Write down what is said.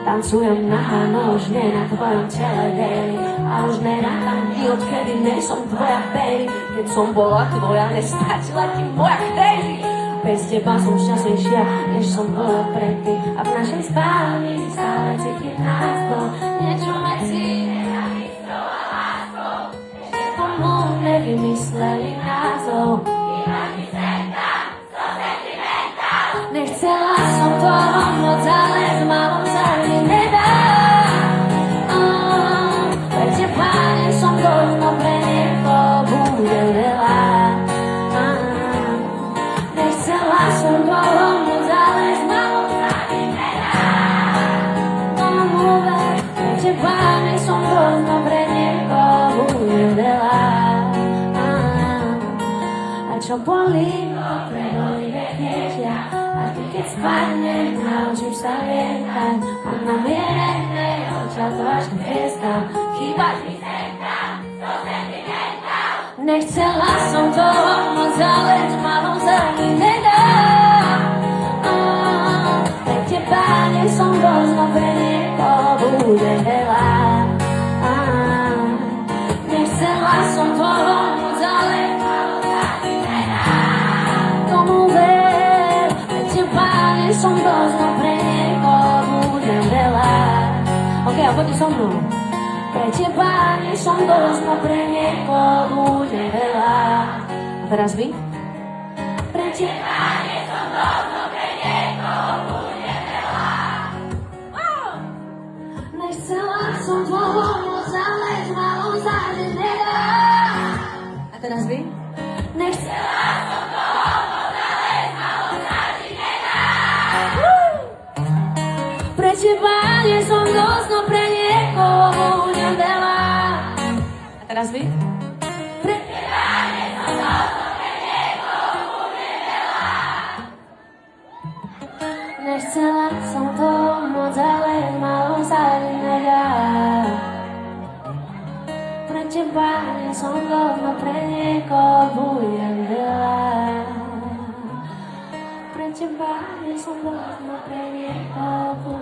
Tancujem nahá nožne na tvojom tele daily. A už nerátam dní, odkedy nesom tvoja baby. Keď som bola tvoja, nestačila ti moja crazy. Bez teba som šťastnejšia, než som bola predtým. A v našej spálni stále cítim názor. Niečo medzi nenávistkou a láskou. Ešte tomu nevymysleli názov. Iba mi srenda, so sentimentál. Nechcela som toho moc, ale s malou sa mi nedá. Pre teba nie som dosť, no pre niekoho bude veľa. Nechcela som toho moc, ale s malou sa mi nedá. Tomu ver, pre teba nie som dosť, no pre niekoho bude veľa. A čo bolí, prebolí veknečia. A ty keď spadnem, naučím sa lietať. Mám namierené oča to až k hviezda. Chýbaš mi sem tam, so sentimentál. Nechcela som toho moc, ale s malou sa mi nedá. Pre teba nie som dosť, no pre niekoho bude veľa. Nechcela som toho moc, ale s malou sa mi nedá. Tomu ver, pre teba nie som dosť, no pre niekoho bude veľa. Ok, a poďte so mnou. Pre teba nie som dosť, no pre niekoho bude veľa. A teraz vy? Pre teba nie som dosť, no pre niekoho bude veľa. Nechcela som toho moc, ale s malou sa mi nedá. A teraz vy? Nechcela som toho moc, ale s malou sa mi nedá. Pre teba nie som dosť, no pre niekoho bude veľa. A teraz vy? Pre teba nie som dosť, no pre niekoho bude veľa. Nechcela som toho moc, ale s malou sa mi nedá. Pre teba nie som dosť, no pre niekoho bude veľa. Pre teba nie som dosť, no pre niekoho bude veľa.